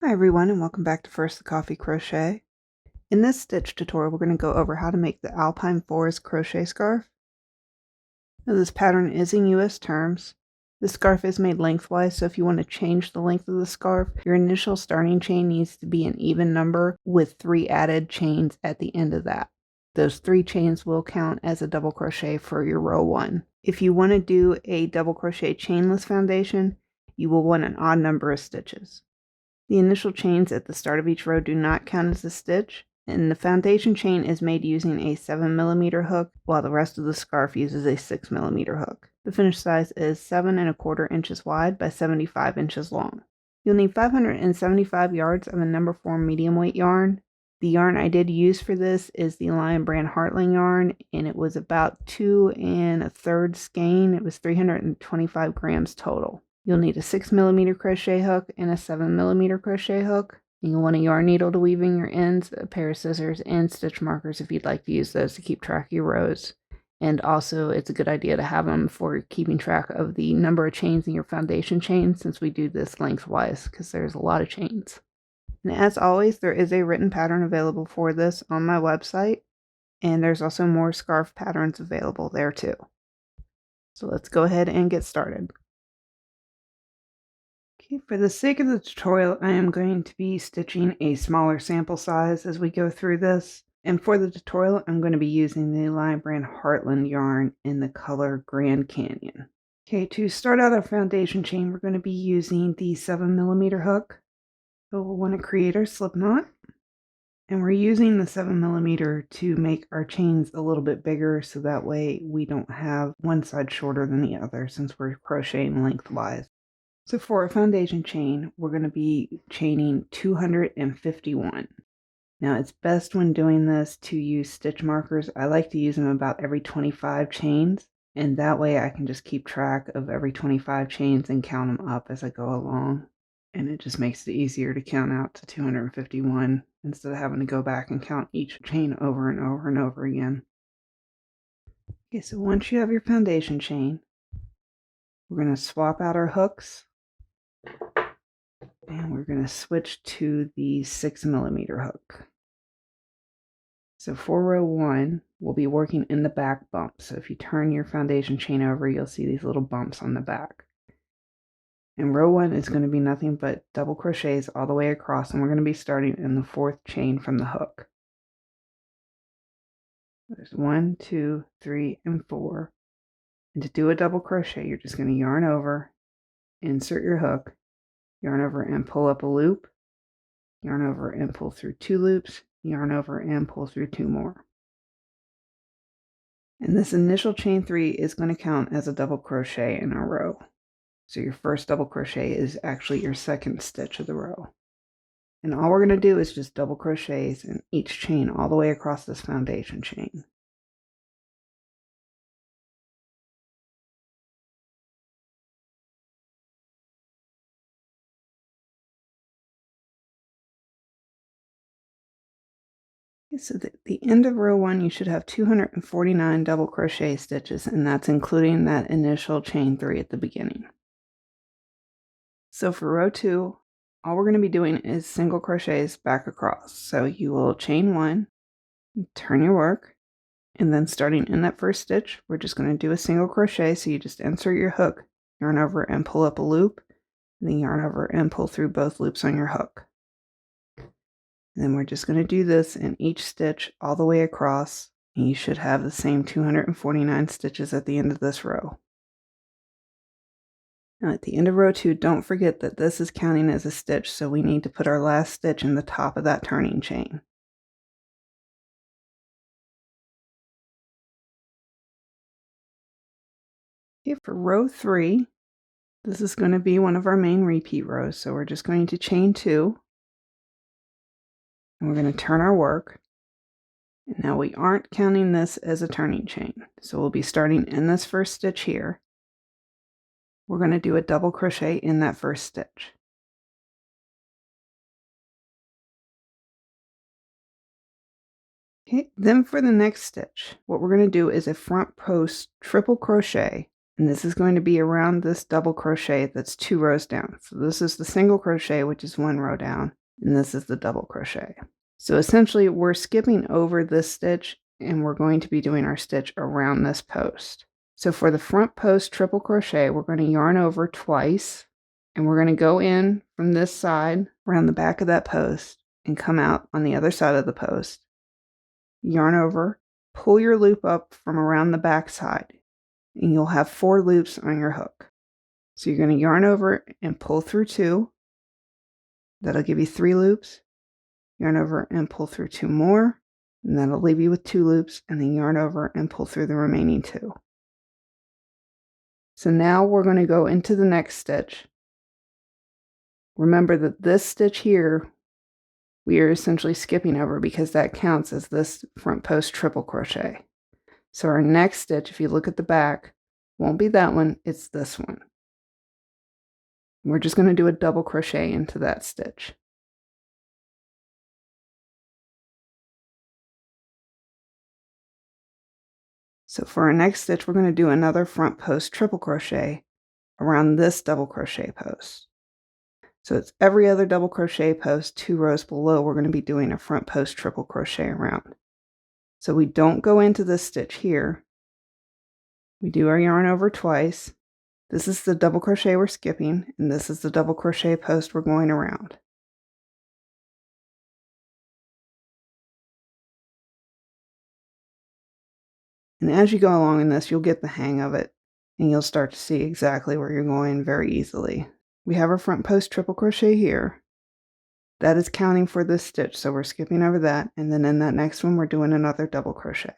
Hi everyone, and welcome back to First the Coffee Crochet. In this stitch tutorial, we're going to go over how to make the Alpine Forest Crochet Scarf. Now, this pattern is in US terms. The scarf is made lengthwise, so if you want to change the length of the scarf, your initial starting chain needs to be an even number with 3 added chains at the end of that. Those 3 chains will count as a double crochet for your row 1. If you want to do a double crochet chainless foundation, you will want an odd number of stitches. The initial chains at the start of each row do not count as a stitch, and the foundation chain is made using a 7mm hook, while the rest of the scarf uses a 6mm hook. The finished size is 7¼ inches wide by 75 inches long. You'll need 575 yards of a No. 4 medium weight yarn. The yarn I did use for this is the Lion brand Heartland yarn, and it was about 2 1/3 skein. It was 325 grams total. You'll need a 6mm crochet hook and a 7mm crochet hook. You'll want a yarn needle to weave in your ends, a pair of scissors, and stitch markers if you'd like to use those to keep track of your rows. And also, it's a good idea to have them for keeping track of the number of chains in your foundation chain, since we do this lengthwise, because there's a lot of chains. And as always, there is a written pattern available for this on my website, and there's also more scarf patterns available there too. So let's go ahead and get started. Okay, for the sake of the tutorial, I am going to be stitching a smaller sample size as we go through this. And for the tutorial, I'm going to be using the Lion brand Heartland yarn in the color Grand Canyon. Okay, to start out our foundation chain, we're going to be using the 7mm hook. So we'll want to create our slip knot. And we're using the 7mm to make our chains a little bit bigger, so that way we don't have one side shorter than the other, since we're crocheting lengthwise. So for our foundation chain, we're going to be chaining 251. Now, it's best when doing this to use stitch markers. I like to use them about every 25 chains, and that way I can just keep track of every 25 chains and count them up as I go along. And it just makes it easier to count out to 251 instead of having to go back and count each chain over and over and over again. Okay, so once you have your foundation chain, we're going to swap out our hooks. And we're going to switch to the 6mm hook. So for row 1, we'll be working in the back bump. So if you turn your foundation chain over, you'll see these little bumps on the back. And row 1 is going to be nothing but double crochets all the way across, and we're going to be starting in the 4th chain from the hook. There's 1, 2, 3, and 4. And to do a double crochet, you're just going to yarn over, insert your hook, yarn over and pull up a loop, yarn over and pull through 2 loops, yarn over and pull through 2 more. And this initial chain 3 is going to count as a double crochet in our row. So your first double crochet is actually your 2nd stitch of the row. And all we're going to do is just double crochets in each chain all the way across this foundation chain. So at the end of row 1, you should have 249 double crochet stitches, and that's including that initial chain 3 at the beginning. So for row 2, all we're going to be doing is single crochets back across. So you will chain 1, turn your work, and then starting in that first stitch, we're just going to do a single crochet. So you just insert your hook, yarn over and pull up a loop, and then yarn over and pull through both loops on your hook. And then we're just going to do this in each stitch all the way across, and you should have the same 249 stitches at the end of this row. Now at the end of row 2, don't forget that this is counting as a stitch, so we need to put our last stitch in the top of that turning chain. Okay, for row 3, this is going to be one of our main repeat rows, so we're just going to chain 2, and we're going to turn our work. And now we aren't counting this as a turning chain, so we'll be starting in this first stitch here. We're going to do a double crochet in that first stitch. Okay, then for the next stitch, what we're going to do is a front post triple crochet And this is going to be around this double crochet that's 2 rows down. So this is the single crochet, which is 1 row down, and this is the double crochet. So essentially we're skipping over this stitch and we're going to be doing our stitch around this post. So for the front post triple crochet, we're going to yarn over twice, and we're going to go in from this side around the back of that post and come out on the other side of the post. Yarn over, pull your loop up from around the back side, and you'll have 4 loops on your hook. So you're going to yarn over and pull through 2. That'll give you 3 loops. Yarn over and pull through 2 more, and that'll leave you with 2 loops, and then yarn over and pull through the remaining 2. So now we're going to go into the next stitch. Remember that this stitch here we are essentially skipping over because that counts as this front post triple crochet. So our next stitch, if you look at the back, won't be that one, it's this one. We're just going to do a double crochet into that stitch. So for our next stitch, we're going to do another front post triple crochet around this double crochet post. So it's every other double crochet post 2 rows below, we're going to be doing a front post triple crochet around. So we don't go into this stitch here. We do our yarn over twice. This is the double crochet we're skipping, and this is the double crochet post we're going around. And as you go along in this, you'll get the hang of it, and you'll start to see exactly where you're going very easily. We have our front post triple crochet here. That is counting for this stitch, so we're skipping over that, and then in that next one we're doing another double crochet.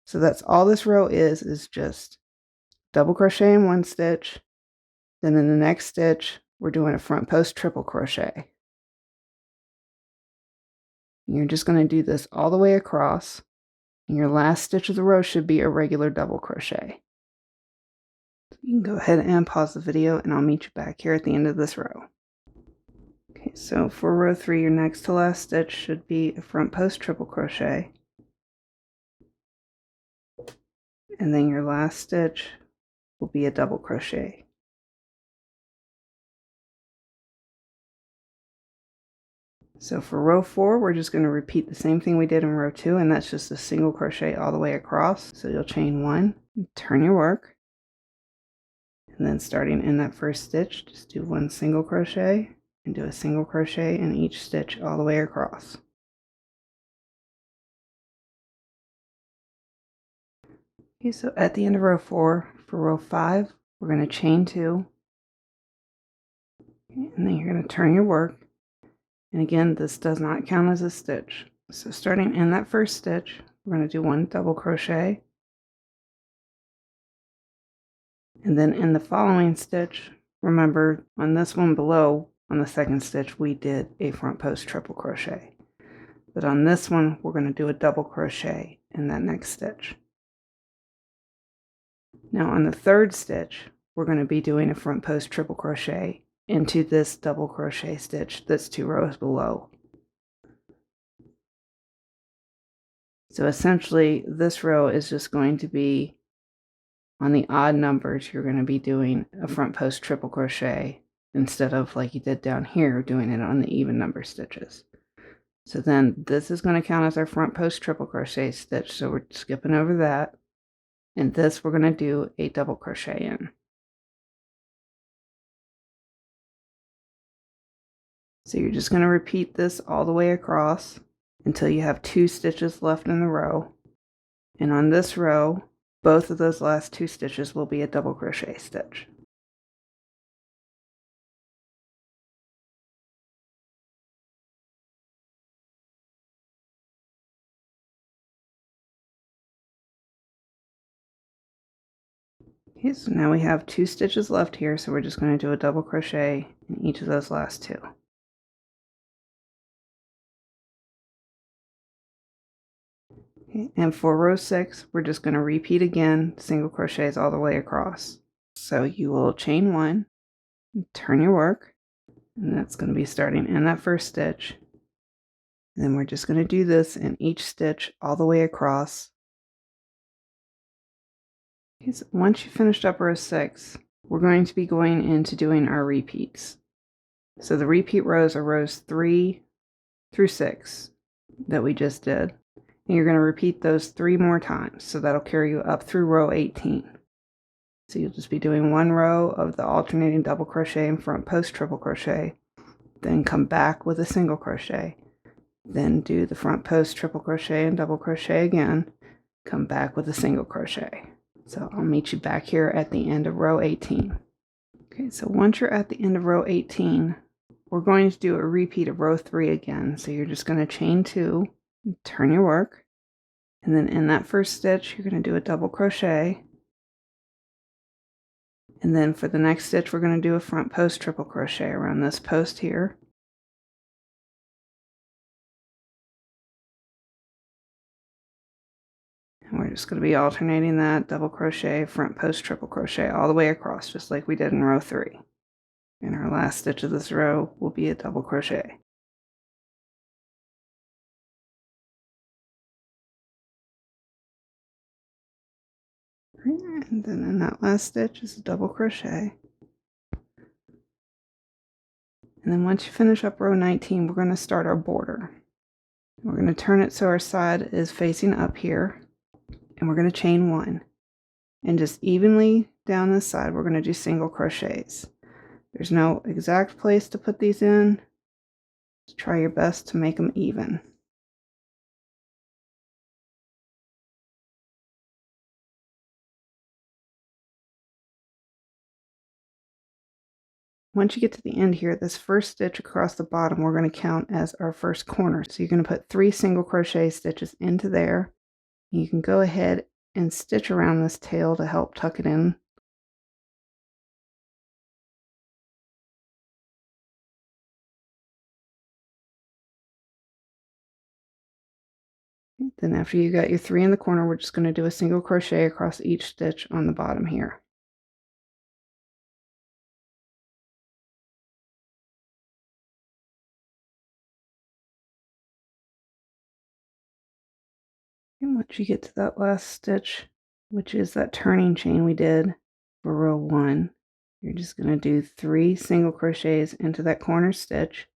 So that's all this row is just double crochet in one stitch, then in the next stitch we're doing a front post triple crochet. And you're just going to do this all the way across, and your last stitch of the row should be a regular double crochet. You can go ahead and pause the video, and I'll meet you back here at the end of this row. Okay, so for row 3, your next to last stitch should be a front post triple crochet. And then your last stitch will be a double crochet. So for row 4, we're just going to repeat the same thing we did in row 2, and that's just a single crochet all the way across. So you'll chain 1, turn your work, and then starting in that first stitch, just do 1 single crochet and do a single crochet in each stitch all the way across. Okay, so at the end of row 4, for row 5, we're going to chain 2, okay, and then you're going to turn your work, and again, this does not count as a stitch. So starting in that first stitch, we're going to do 1 double crochet, and then in the following stitch, remember on this one below, on the second stitch, we did a front post triple crochet, but on this one, we're going to do a double crochet in that next stitch. Now on the third stitch, we're going to be doing a front post triple crochet into this double crochet stitch that's 2 rows below. So essentially this row is just going to be on the odd numbers, you're going to be doing a front post triple crochet instead of like you did down here doing it on the even number stitches. So then this is going to count as our front post triple crochet stitch, so we're skipping over that. And this we're going to do a double crochet in. So you're just going to repeat this all the way across until you have 2 stitches left in the row. And on this row, both of those last 2 stitches will be a double crochet stitch. Okay, so now we have 2 stitches left here, so we're just going to do a double crochet in each of those last 2. Okay, and for row 6, we're just going to repeat again, single crochets all the way across. So you will chain 1, turn your work, and that's going to be starting in that first stitch. And then we're just going to do this in each stitch all the way across. Okay, so once you finished up row 6, we're going to be going into doing our repeats. So the repeat rows are rows 3 through 6 that we just did. And you're going to repeat those 3 more times. So that'll carry you up through row 18. So you'll just be doing 1 row of the alternating double crochet and front post triple crochet, then come back with a single crochet, then do the front post triple crochet and double crochet again, come back with a single crochet. So I'll meet you back here at the end of row 18. Okay, so once you're at the end of row 18, we're going to do a repeat of row 3 again. So you're just going to chain 2, turn your work, and then in that first stitch you're going to do a double crochet, and then for the next stitch we're going to do a front post triple crochet around this post here. And we're just going to be alternating that double crochet, front post triple crochet all the way across, just like we did in row 3. And our last stitch of this row will be a double crochet. And then in that last stitch is a double crochet. And then once you finish up row 19, we're going to start our border. We're going to turn it so our side is facing up here, and we're going to chain 1. And just evenly down this side, we're going to do single crochets. There's no exact place to put these in. Just try your best to make them even. Once you get to the end here, this first stitch across the bottom we're going to count as our first corner. So you're going to put 3 single crochet stitches into there. You can go ahead and stitch around this tail to help tuck it in. Then after you got your 3 in the corner, we're just going to do a single crochet across each stitch on the bottom here. And once you get to that last stitch, which is that turning chain we did for row 1, you're just going to do 3 single crochets into that corner stitch.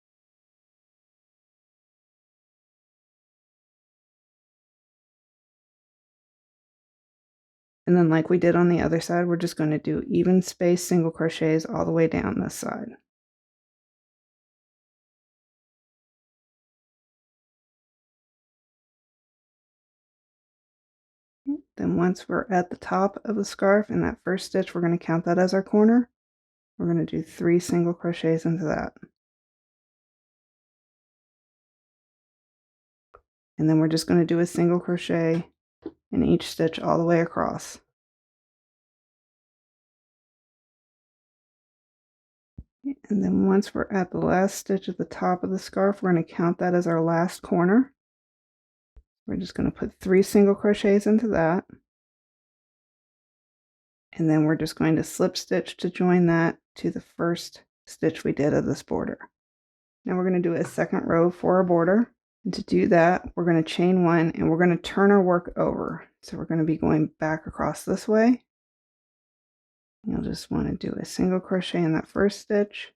And then like we did on the other side, we're just going to do even space single crochets all the way down this side. Then once we're at the top of the scarf in that first stitch, we're going to count that as our corner. We're going to do 3 single crochets into that. And then we're just going to do a single crochet in each stitch all the way across. And then once we're at the last stitch at the top of the scarf, we're going to count that as our last corner. We're just going to put 3 single crochets into that. And then we're just going to slip stitch to join that to the first stitch we did of this border. Now we're going to do a second row for our border. And to do that, we're going to chain 1 and we're going to turn our work over. So we're going to be going back across this way. You'll just want to do a single crochet in that first stitch.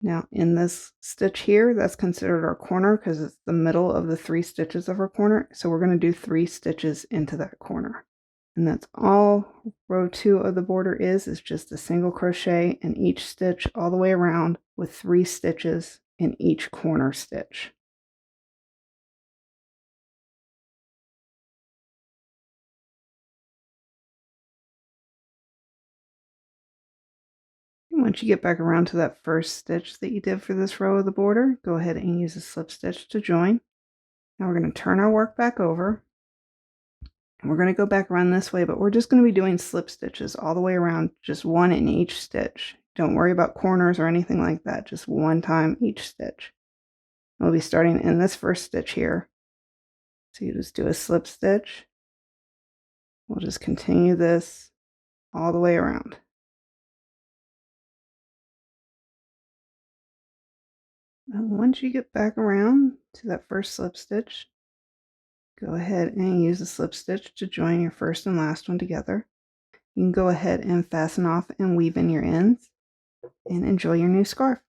Now in this stitch here, that's considered our corner because it's the middle of the 3 stitches of our corner. So we're going to do 3 stitches into that corner. And that's all row 2 of the border is just a single crochet in each stitch all the way around with 3 stitches in each corner stitch. And once you get back around to that first stitch that you did for this row of the border, go ahead and use a slip stitch to join. Now we're going to turn our work back over. And we're going to go back around this way, but we're just going to be doing slip stitches all the way around, just 1 in each stitch. Don't worry about corners or anything like that, just 1 time each stitch. We'll be starting in this first stitch here. So you just do a slip stitch. We'll just continue this all the way around. And once you get back around to that first slip stitch, Go ahead and use a slip stitch to join your first and last one together. You can go ahead and fasten off and weave in your ends and enjoy your new scarf.